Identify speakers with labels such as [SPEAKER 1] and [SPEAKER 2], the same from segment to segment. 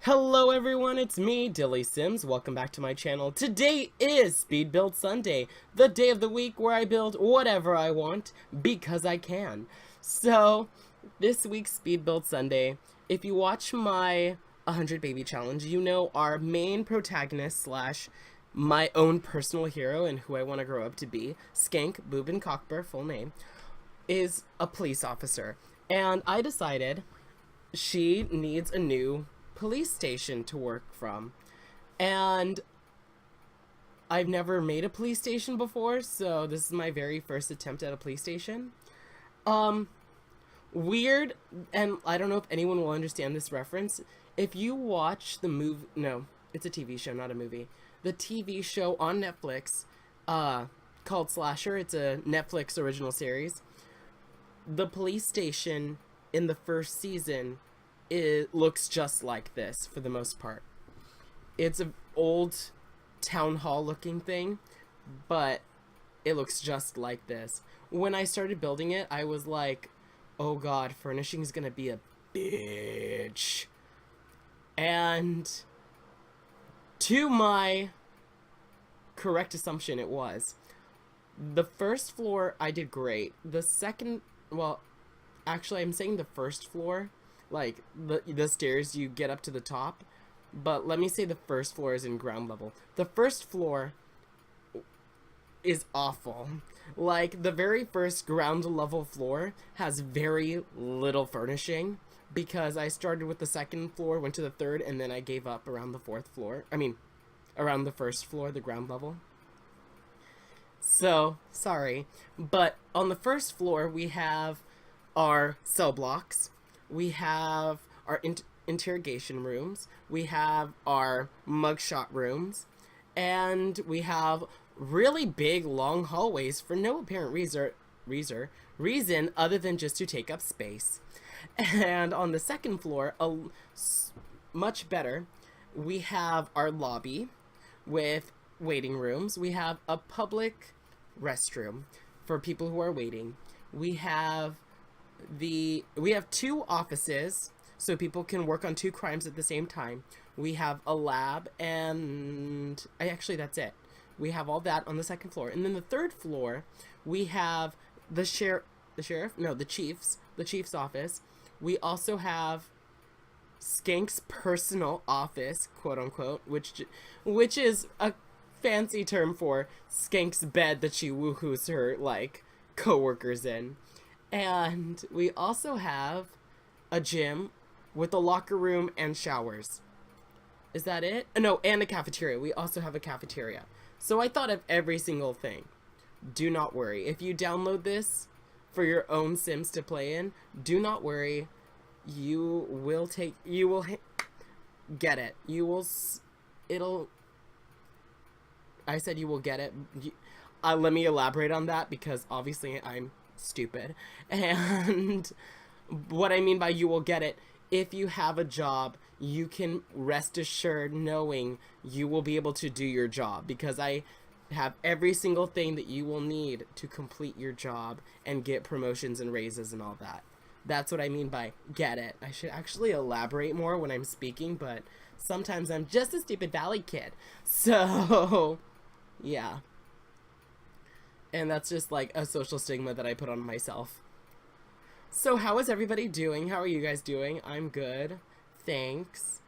[SPEAKER 1] Hello everyone, it's me, DillysSims. Welcome back to my channel. Today is Speed Build Sunday, the day of the week where I build whatever I want because I can. So, this week's Speed Build Sunday, if you watch my 100 Baby Challenge, you know our main protagonist slash my own personal hero and who I want to grow up to be, Skank, Boobin Cockburn, full name, is a police officer. And I decided she needs a new police station to work from. And I've never made a police station before, so this is my very first attempt at a police station. Um, Weird, and I don't know if anyone will understand this reference. If you watch the movie, no, it's a TV show, not a movie. The TV show on Netflix, called Slasher, it's a Netflix original series. The police station in the first season, it looks just like this for the most part. It's an old town hall looking thing, but it looks just like this. When I started building it, I was like, oh god, furnishing is gonna be a bitch. And to my correct assumption, it was. The first floor, I did great. The second, well, actually, I'm saying the first floor, like the stairs you get up to the top, but let me say the first floor is in ground level. The first floor is awful. Like, the very first ground level floor has very little furnishing because I started with the second floor, went to the third, and then I gave up around the fourth floor. I mean, around the first floor, the ground level. So, sorry. But on the first floor, we have our cell blocks, we have our interrogation rooms, we have our mugshot rooms, and we have really big long hallways for no apparent reason other than just to take up space. And on the second floor, much better, we have our lobby with waiting rooms. We have a public restroom for people who are waiting. We have two offices so people can work on two crimes at the same time. We have a lab, and actually that's it. We have all that on the second floor. And then the third floor, we have the sheriff? No, the chief's office. We also have Skank's personal office, quote unquote, which is a fancy term for Skank's bed that she woohoos her, like, coworkers in. And we also have a gym with a locker room and showers. Is that it? No, and a cafeteria. We also have a cafeteria. So I thought of every single thing. Do not worry. If you download this for your own Sims to play in, do not worry. You will get it. I said you will get it. Let me elaborate on that because obviously I'm stupid. And what I mean by you will get it, if you have a job, you can rest assured knowing you will be able to do your job because I have every single thing that you will need to complete your job and get promotions and raises and all that. That's what I mean by get it. I should actually elaborate more when I'm speaking, but sometimes I'm just a stupid valley kid. So, yeah. And that's just like a social stigma that I put on myself. So how is everybody doing? How are you guys doing? I'm good. Thanks.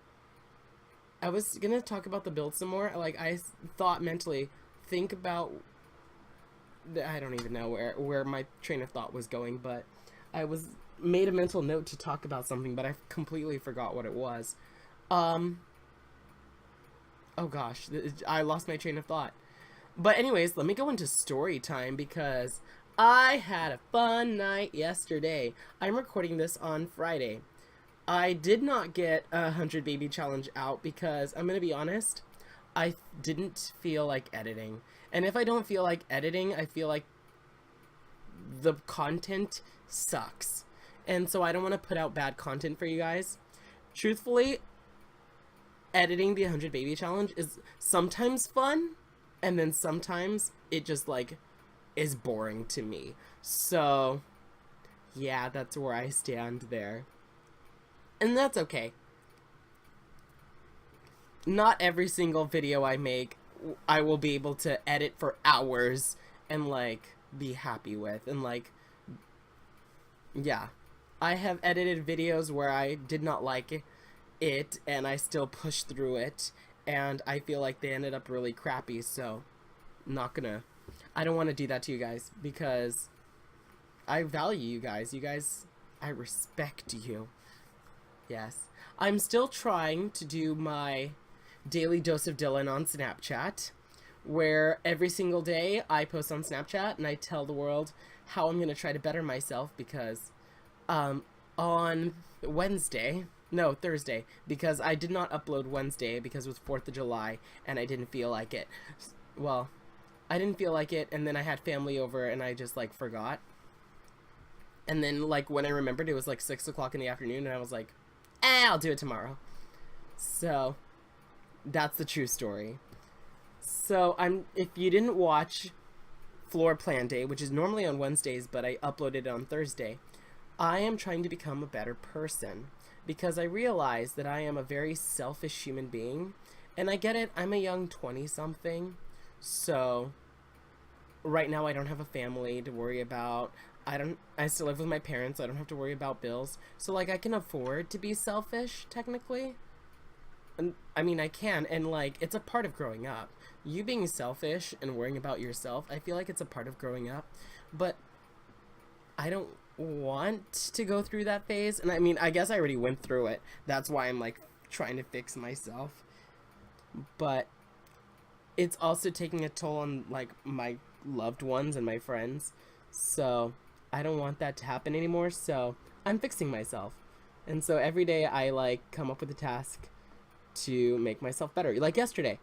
[SPEAKER 1] I was gonna talk about the build some more. Like, I thought mentally, think about... I don't even know where my train of thought was going, but I made a mental note to talk about something, but I completely forgot what it was. Oh gosh, I lost my train of thought. But anyways, let me go into story time because I had a fun night yesterday. I'm recording this on Friday. I did not get a 100 Baby Challenge out because, I'm going to be honest, I didn't feel like editing. And if I don't feel like editing, I feel like the content sucks. And so I don't want to put out bad content for you guys. Truthfully, editing the 100 Baby Challenge is sometimes fun, and then sometimes it just, like, is boring to me. So, yeah, that's where I stand there. And that's okay. not every single video I make I will be able to edit for hours and like be happy with. And like, yeah, I have edited videos where I did not like it and I still pushed through it, and I feel like they ended up really crappy. So not gonna, I don't want to do that to you guys because I value you guys. You guys, I respect you. Yes. I'm still trying to do my daily dose of Dylan on Snapchat, where every single day I post on Snapchat and I tell the world how I'm going to try to better myself because on Thursday, because I did not upload Wednesday because it was 4th of July and I didn't feel like it. Well, I didn't feel like it, and then I had family over and I just like forgot. And then like when I remembered, it was like 6 o'clock in the afternoon and I was like, I'll do it tomorrow. So that's the true story. So if you didn't watch Floor Plan Day, which is normally on Wednesdays, but I uploaded it on Thursday, I am trying to become a better person because I realize that I am a very selfish human being. And I get it, I'm a young 20-something, so right now I don't have a family to worry about. I still live with my parents, so I don't have to worry about bills. So like I can afford to be selfish, technically. And I mean I can, and like it's a part of growing up. You being selfish and worrying about yourself, I feel like it's a part of growing up. But I don't want to go through that phase. And I mean, I guess I already went through it. That's why I'm like trying to fix myself. But it's also taking a toll on like my loved ones and my friends. So I don't want that to happen anymore. So I'm fixing myself. And so every day I like come up with a task to make myself better. Like yesterday,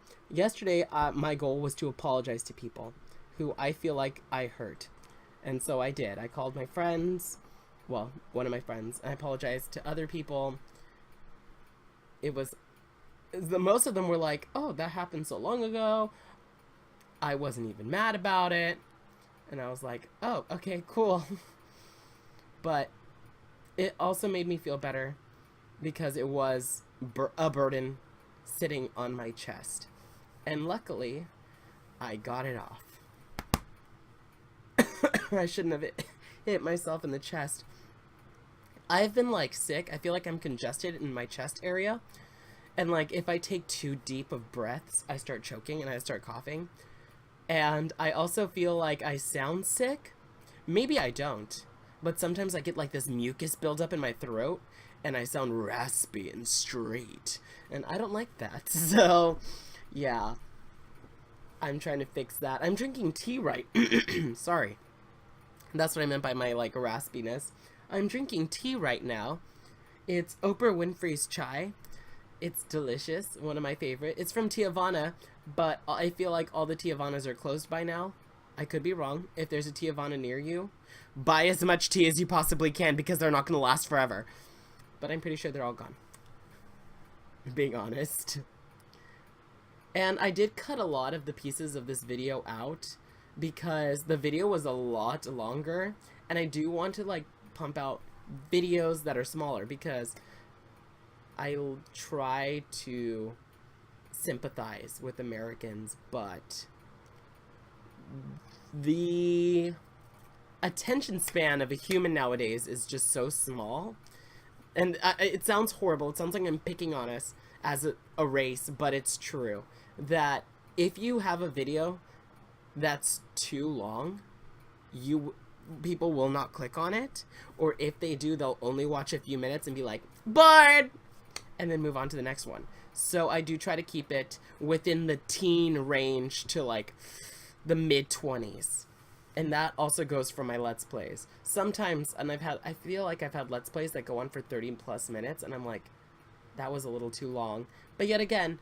[SPEAKER 1] my goal was to apologize to people who I feel like I hurt. And so I did. I called my friends, well, one of my friends, and I apologized to other people. Most of them were like, oh, that happened so long ago. I wasn't even mad about it. And I was like, oh, okay, cool. But it also made me feel better because it was a burden sitting on my chest. And luckily, I got it off. I shouldn't have hit myself in the chest. I've been like sick. I feel like I'm congested in my chest area. And like if I take too deep of breaths, I start choking and I start coughing. And I also feel like I sound sick. Maybe I don't. But sometimes I get like this mucus buildup in my throat and I sound raspy and straight. And I don't like that. So, yeah. I'm trying to fix that. I'm drinking tea right. Sorry. That's what I meant by my like raspiness. I'm drinking tea right now. It's Oprah Winfrey's chai. It's delicious. One of my favorite. It's from Tijuana, but I feel like all the Tijuanas are closed by now. I could be wrong. If there's a Tijuana near you, buy as much tea as you possibly can because they're not going to last forever. But I'm pretty sure they're all gone. Being honest. And I did cut a lot of the pieces of this video out because the video was a lot longer, and I do want to like pump out videos that are smaller because I'll try to sympathize with Americans, but the attention span of a human nowadays is just so small. And it sounds horrible. It sounds like I'm picking on us as a race, but it's true. That if you have a video that's too long, people will not click on it. Or if they do, they'll only watch a few minutes and be like, bored! And then move on to the next one. So I do try to keep it within the teen range to like the mid-20s. And that also goes for my Let's Plays. Sometimes, and I feel like I've had Let's Plays that go on for 30 plus minutes, and I'm like, that was a little too long. But yet again,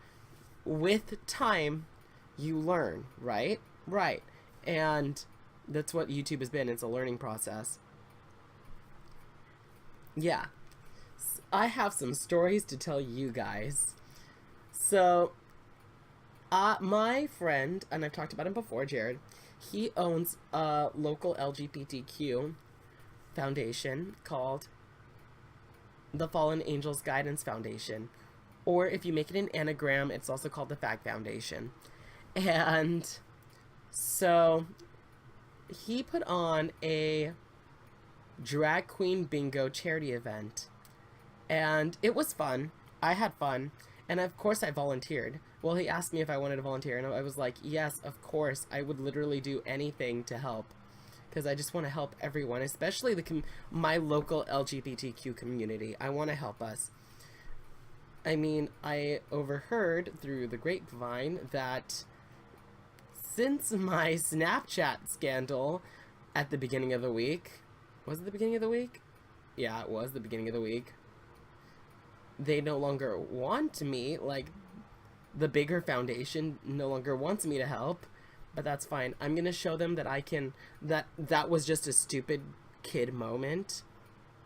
[SPEAKER 1] with time, you learn, right? Right. And that's what YouTube has been. It's a learning process. Yeah. I have some stories to tell you guys. So, my friend, and I've talked about him before, Jared, he owns a local LGBTQ foundation called the Fallen Angels Guidance Foundation, or if you make it an anagram, it's also called the Fag Foundation. And so he put on a drag queen bingo charity event, and it was fun. I had fun, and of course I volunteered. Well, he asked me if I wanted to volunteer, and I was like, yes, of course. I would literally do anything to help, because I just want to help everyone, especially my local LGBTQ community. I want to help us. I mean, I overheard through the grapevine that since my Snapchat scandal at the beginning of the week, was it the beginning of the week? Yeah, it was the beginning of the week. They no longer want me, like, the bigger foundation no longer wants me to help, but that's fine. I'm gonna show them that I can, that was just a stupid kid moment,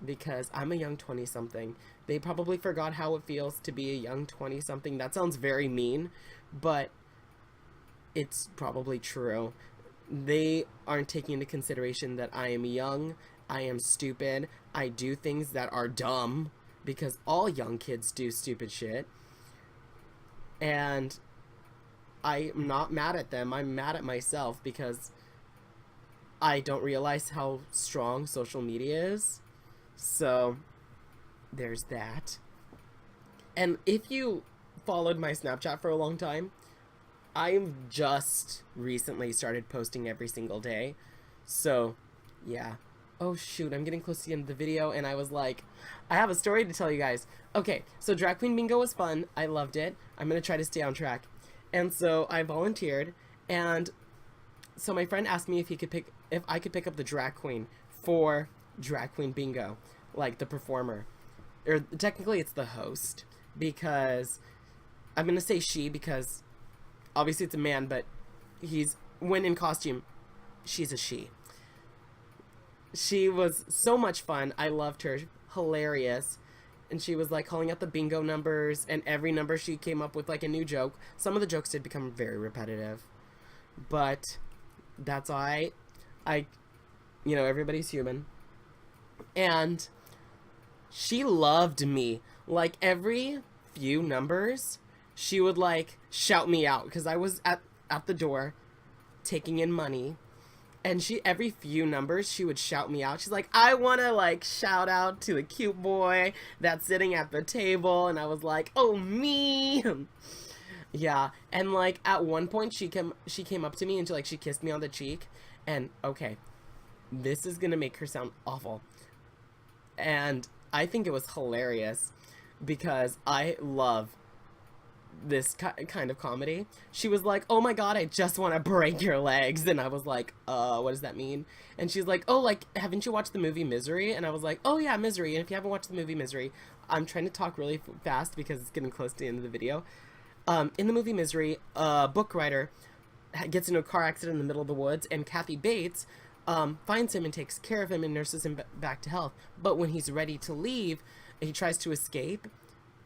[SPEAKER 1] because I'm a young 20-something. They probably forgot how it feels to be a young 20-something. That sounds very mean, but it's probably true. They aren't taking into consideration that I am young, I am stupid, I do things that are dumb, because all young kids do stupid shit. And I'm not mad at them, I'm mad at myself, because I don't realize how strong social media is. So there's that. And if you followed my Snapchat for a long time, I've just recently started posting every single day. So yeah. Oh shoot, I'm getting close to the end of the video, and I was like, I have a story to tell you guys. Okay, so Drag Queen Bingo was fun. I loved it. I'm gonna try to stay on track. And so I volunteered, and so my friend asked me if I could pick up the drag queen for Drag Queen Bingo, like the performer. Or technically it's the host, because I'm gonna say she because obviously it's a man, but when in costume, she's a she. She was so much fun. I loved her. Hilarious. And she was like calling out the bingo numbers, and every number she came up with like a new joke. Some of the jokes did become very repetitive, but that's alright. You know, everybody's human. And she loved me. Like every few numbers, she would like shout me out, because I was at the door taking in money. And every few numbers, she would shout me out. She's like, I want to, like, shout out to the cute boy that's sitting at the table. And I was like, oh, me. Yeah. And, like, at one point, she came up to me and she kissed me on the cheek. And, okay, this is going to make her sound awful. And I think it was hilarious, because I love this kind of comedy. She was like, oh my god, I just want to break your legs. And I was like, what does that mean? And she's like, oh, like, haven't you watched the movie Misery? And I was like, oh yeah, Misery. And if you haven't watched the movie Misery, I'm trying to talk really fast because it's getting close to the end of the video. In the movie Misery, a book writer gets into a car accident in the middle of the woods, and Kathy Bates finds him and takes care of him and nurses him back to health. But when he's ready to leave, he tries to escape.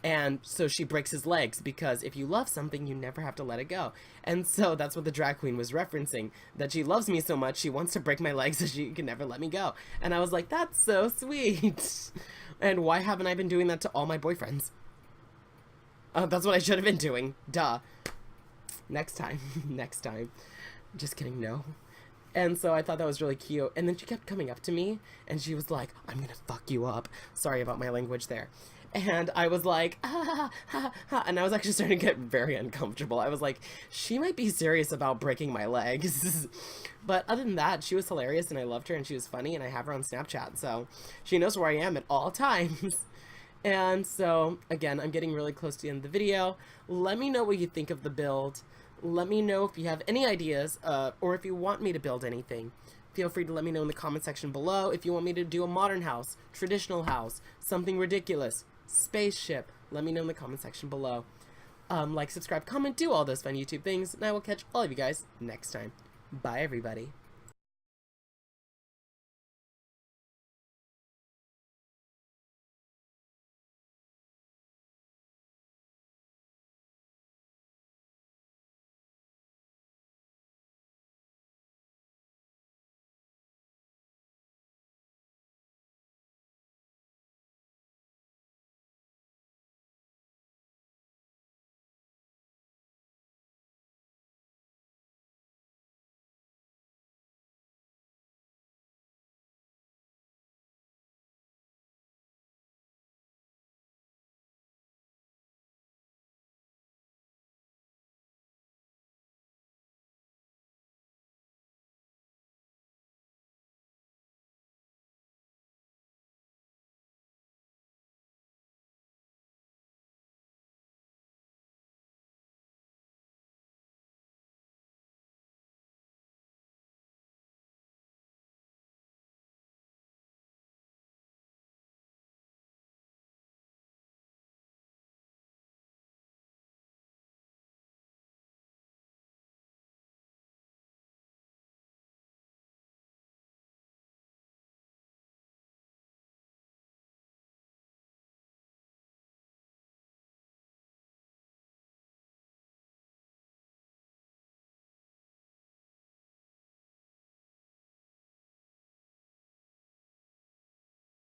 [SPEAKER 1] And so she breaks his legs, because if you love something, you never have to let it go. And so that's what the drag queen was referencing, that she loves me so much, she wants to break my legs so she can never let me go. And I was like, that's so sweet. And why haven't I been doing that to all my boyfriends? That's what I should have been doing. Duh. Next time. Next time. Just kidding, no. And so I thought that was really cute. And then she kept coming up to me, and she was like, I'm gonna fuck you up. Sorry about my language there. And I was like, ah, ha, ha, and I was actually starting to get very uncomfortable. I was like, she might be serious about breaking my legs. But other than that, she was hilarious, and I loved her, and she was funny, and I have her on Snapchat, so she knows where I am at all times. And so, again, I'm getting really close to the end of the video. Let me know what you think of the build. Let me know if you have any ideas, or if you want me to build anything. Feel free to let me know in the comment section below if you want me to do a modern house, traditional house, something ridiculous, spaceship. Let me know in the comment section below. Like, subscribe, comment, do all those fun YouTube things, and I will catch all of you guys next time. Bye, everybody.